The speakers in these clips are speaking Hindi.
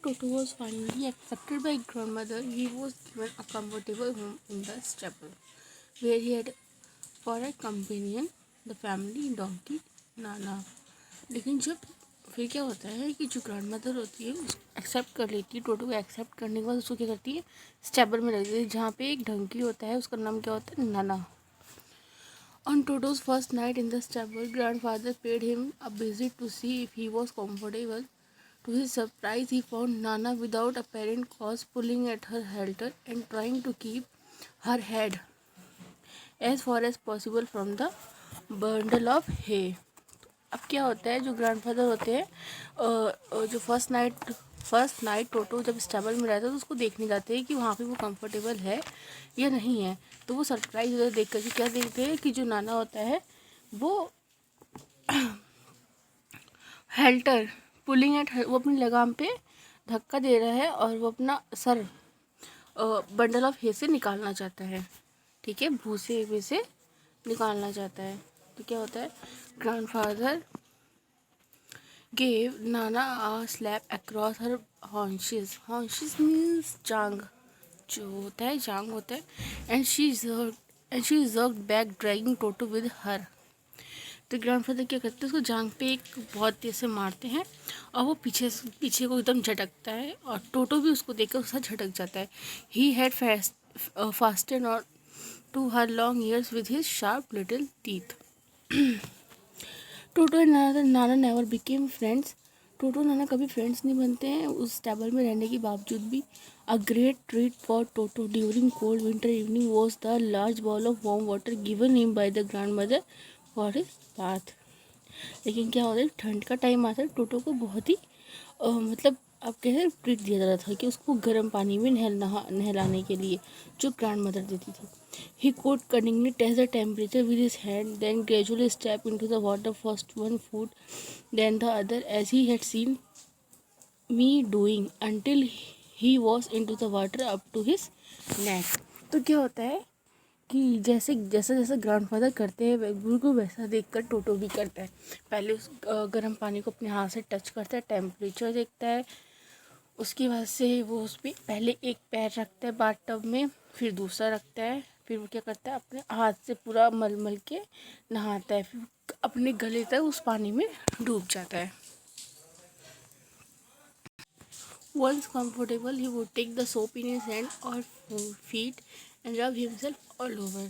Toto was finally accepted by grandmother, he was given a comfortable home in the stable, where he had for a companion the family donkey नाना। लेकिन जब फिर क्या होता है कि जो ग्रैंड मदर होती है उसको एक्सेप्ट कर लेती है, टोटो को एक्सेप्ट करने के बाद उसको क्या करती है, स्टेबल में रख देती है, जहाँ पे एक डंकी होता है, उसका नाम क्या होता है, नाना। On Toto's first night in the stable, grandfather paid him a visit to see if he was comfortable. To his surprise, he found Nana without apparent cause pulling at her halter and trying to keep her head as far as possible from the bundle of hay. अब क्या होता है, जो ग्रैंडफादर होते हैं जो फर्स्ट नाइट टोटो जब स्टेबल में रहता है तो उसको देखने जाते हैं कि वहाँ पे वो कंफर्टेबल है या नहीं है। तो वो सरप्राइज होता है देख कर कि क्या देखते हैं कि जो नाना होता है वो हेल्टर पुलिंग एट, वो अपनी लगाम पे धक्का दे रहा है और वो अपना सर बंडल ऑफ हे से निकालना चाहता है, ठीक है, भूसे में से निकालना चाहता है। तो क्या होता है, grandfather gave Nana a slap across her haunches. Haunches means जांग, जो होता है जांग होता है, and she jerked back dragging Toto with her. तो ग्रैंडफादर क्या करते हैं, उसको जांग पे एक बहुत तेज से मारते हैं और वो पीछे को एकदम झटकता है और टोटो भी उसको देखकर उसका झटक जाता है। He had fastened on to her long ears with his sharp little teeth. Toto and Nana never became friends. टोटो नाना कभी फ्रेंड्स नहीं बनते हैं उस टेबल में रहने के बावजूद भी। A great treat for Toto during cold winter evening was the large ball of warm water given him by the grand mother for his bath. लेकिन क्या होता है, ठंड का टाइम आता है, टोटो को बहुत ही मतलब आप कह रहे ट्रीट दिया जाता था कि उसको गर्म पानी में नहलाने के लिए, जो ग्रैंड मदर देती थी। He could cunningly test the temperature with his hand, then gradually step into the water, first one foot, then the other, as he had seen me doing, until he was into the water up to his neck. तो क्या होता है कि जैसा ग्रैंडफादर करते हैं बिल्कुल वैसा देखकर टोटो भी करता है। पहले उस गर्म पानी को अपने हाथ से टच करता है, टेम्परेचर देखता है, उसके बाद से वो उस पर पहले एक पैर रखता है बाथटब में, फिर दूसरा रखता है, फिर वो क्या करता है, अपने हाथ से पूरा मल के नहाता है, फिर अपने गले तक उस पानी में डूब जाता है। Once comfortable, he would take the soap in his hand or feet and rub himself all over.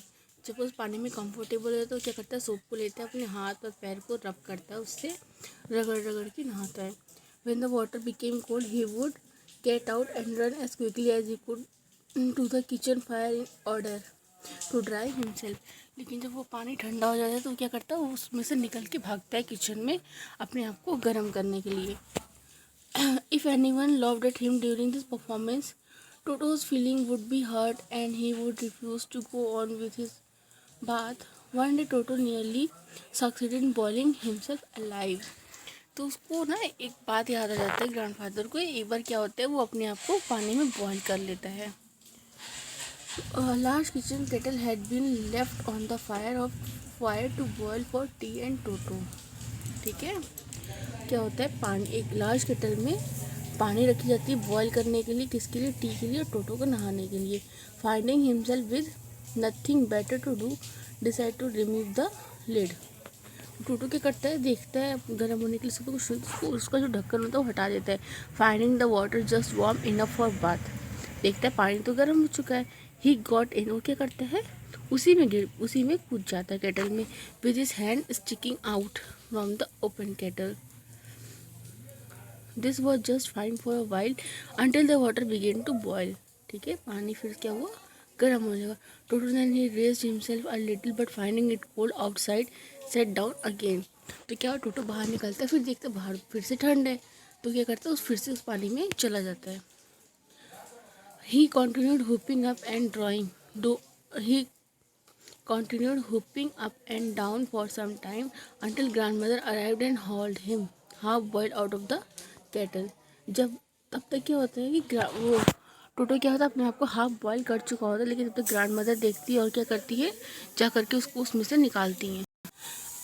जब उस पानी में कंफर्टेबल है तो क्या करता है, सोप को लेता है, अपने हाथ और पैर को रब करता है, उससे रगड़ के नहाता है। When the water became cold, he would get out and run as quickly as he could to the kitchen fire in order to dry himself. लेकिन जब वो पानी ठंडा हो जाता है तो क्या करता है, उसमें से निकल के भागता है किचन में अपने आप को गर्म करने के लिए। If anyone laughed at him during this performance, Toto's feeling would be hurt and he would refuse to go on with his bath. One day Toto nearly succeeded in boiling himself alive. तो उसको ना एक बात याद आ जाता है ग्रैंडफादर को, एक बार क्या होता है, वो अपने आप को पानी में बॉईल कर लेता है। Large kitchen kettle had been left on the fire to boil for tea and Toto. ठीक है, क्या होता है, पानी एक लार्ज केटल में पानी रखी जाती है बॉयल करने के लिए, किसके लिए, टी के लिए और टोटो को नहाने के लिए। Finding himself with nothing better to do decide to remove the lid. Toto क्या करता है, देखता है गर्म होने के लिए उसका जो ढक्कन होता है वो हटा देता है। Finding the water just warm enough for bath, देखता है पानी तो गर्म हो चुका है। ही गॉट इन, वो क्या करता है, उसी में कूद जाता है केटल में, with his hand sticking out from the open kettle. This was just fine for a while until the water began to boil. ठीक है, पानी फिर क्या हुआ, गर्म हो जाएगा। Toto then he raised himself a little but finding it cold outside sat down again. तो क्या, टोटो बाहर निकलता है, फिर देखता है बाहर फिर से ठंड है, तो क्या करता है, फिर से उस पानी में चला जाता है। He continued hopping up and down for some time until grandmother arrived and hauled him half boiled out of the kettle. जब तब तक क्या होता है कि वो टोटो क्या होता है, अपने आप को हाफ बॉयल कर चुका होता है, लेकिन तब तक ग्रैंड मदर देखती है और क्या करती है, जा करके उसको उसमें से निकालती हैं।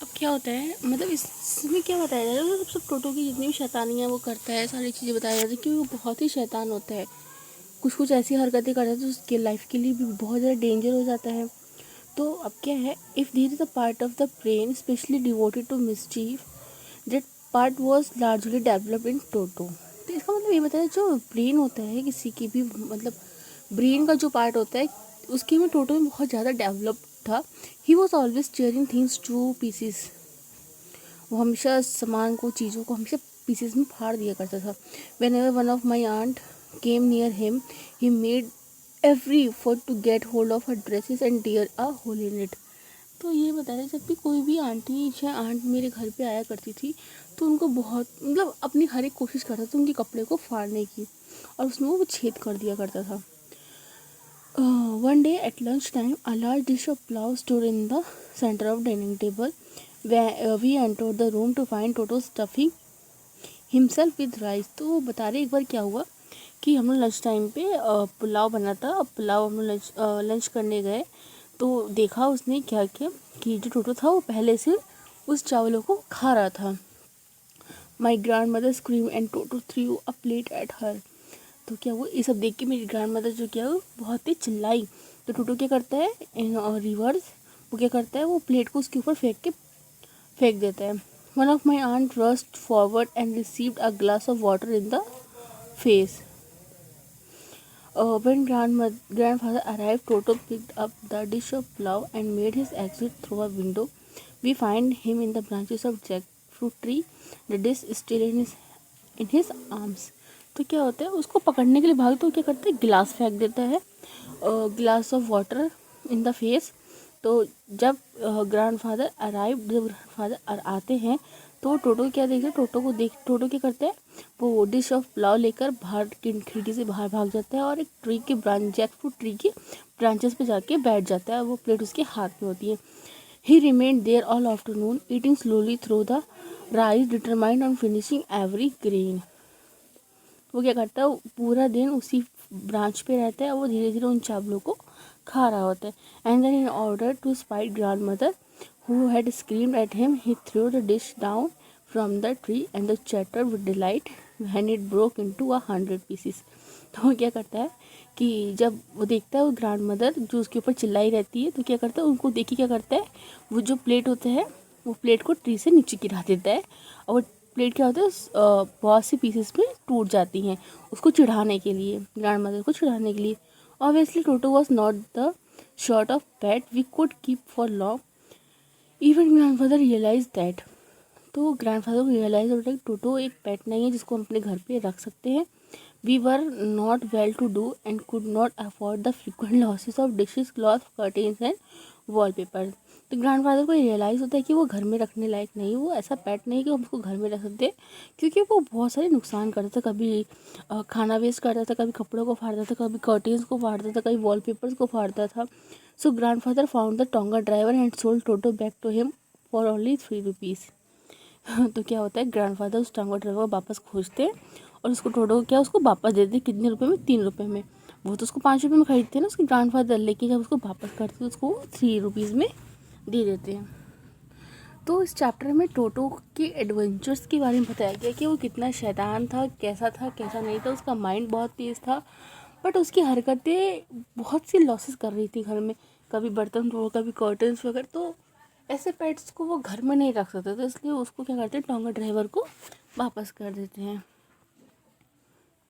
अब क्या होता है, मतलब इसमें क्या बताया जाता है, सब टोटो की जितनी भी शैतानियाँ वो करता है, सारी चीज़ें बताई जाती है कि वो बहुत ही शैतान होता है। कुछ कुछ ऐसी हरकतें करता है तो उसके लाइफ के लिए भी बहुत ज़्यादा डेंजर हो जाता है। तो अब क्या है, if there is a part of the brain specially devoted to mischief, that part was largely developed in Toto. तो इसका मतलब ये बताया, जो ब्रेन होता है किसी की भी, मतलब ब्रेन का जो पार्ट होता है उसके में टोटो में बहुत ज़्यादा डेवलप्ड था। He was always tearing things to pieces. वो हमेशा सामान को, चीज़ों को हमेशा पीसेस में फाड़ दिया करता था। Whenever one of my aunt came near him he made every effort to get hold of her dresses and tear a hole in it. तो ये बता रहे, जब भी कोई भी आंटी या आंट मेरे घर पे आया करती थी तो उनको बहुत, मतलब अपनी हर एक कोशिश करता था उनके कपड़े को फाड़ने की, और उसमें वो छेद कर दिया करता था। One day at lunchtime, a large dish of pulao stood in the center of dining table. We entered the room to find Toto stuffing himself with rice. तो वो बता रहे एक बार क्या हुआ कि हम लोग लंच टाइम पे पुलाव बना था। अब पुलाव हम लोग लंच करने गए तो देखा उसने क्या किया कि जो टोटो था वो पहले से उस चावलों को खा रहा था। My grand mother scream and Toto through a plate at her. तो क्या हुआ, ये सब देख के मेरी ग्रैंड मदर जो क्या, वो बहुत ही चिल्लाई। तो टोटो क्या करता है, इन रिवर्स वो क्या करता है, वो प्लेट को उसके ऊपर फेंक देता है। One of my aunt rushed forward and received a glass of water in the face. When grandfather arrived, Toto picked up the dish of pulao and made his exit through a window. We find him in the branches of jackfruit tree, the dish still in his arms. तो क्या होता है, उसको पकड़ने के लिए भाग तो क्या करता है, गिलास फेंक देता है, glass of water in the face. तो जब ग्रैंडफादर आते हैं तो टोटो क्या देखते हैं, टोटो क्या करता है, वो डिश ऑफ पुलाव लेकर बाहर की खिड़की से बाहर भाग जाता है और एक ट्री के जैकफ्रूट ट्री के ब्रांचेस पे जाके बैठ जाता है। वो प्लेट उसके हाथ में होती है। He remained there all afternoon eating slowly through the rice determined on finishing every grain. वो क्या करता है, पूरा दिन उसी ब्रांच पे रहता है, वो धीरे धीरे उन चावलों को खा रहा होता है। And then in order to spite grandmother who had screamed at him he threw the dish down from the tree and the chatter with delight when it broke into 100 pieces. तो वो क्या करता है कि जब वो देखता है वो ग्रैंड मदर जो उसके ऊपर चिल्लाई रहती है, तो क्या करता है, उनको देखी क्या करता है, वो जो प्लेट होता है वो प्लेट को ट्री से नीचे गिरा देता है, और वो प्लेट क्या होता है, बहुत सी पीसेस में टूट जाती हैं, उसको चिढ़ाने के लिए, ग्रैंड मदर को चिढ़ाने के लिए। Obviously Toto was not the short of pet we could keep for long, even grandfather realize that. तो ग्रैंडफादर को रियलाइज होता है कि टोटो एक पेट नहीं है जिसको हम अपने घर पे रख सकते हैं। We were not well to do and could not afford the frequent losses of dishes, cloth, curtains and wallpaper. तो ग्रैंडफादर को रियलाइज़ होता है कि वो घर में रखने लायक नहीं, वो ऐसा पेट नहीं कि हम उसको घर में रख सकते, क्योंकि वो बहुत सारे नुकसान करता था। कभी खाना वेस्ट करता था, कभी कपड़ों को फाड़ता था, कभी कर्टेन्स को फाड़ता था, कभी वॉलपेपर्स को फाड़ता था। So grandfather found the tonga driver and sold Toto back to him for only 3 rupees. तो क्या होता है, ग्रैंडफादर उस टोंगा ड्राइवर को वापस खोजते हैं और उसको टोटो को क्या, उसको वापस देते हैं। कितने रुपए में, 3 रुपये में। वो तो उसको 5 रुपये में खरीदते हैं ना उसके ग्रैंडफादर, लेकिन जब उसको वापस करते हैं उसको 3 रुपीज़ में दे देते हैं। तो इस चैप्टर में टोटो के एडवेंचर्स के बारे में बताया गया कि वो कितना शैतान था, कैसा नहीं था। उसका माइंड बहुत तेज़ था, बट उसकी हरकतें बहुत सी लॉसेस कर रही थी घर में, कभी बर्तन धो, कभी कर्टन्स वगैरह। तो ऐसे पेट्स को वो घर में नहीं रख सकते, तो इसलिए उसको क्या करते हैं, टोंगा ड्राइवर को वापस कर देते हैं।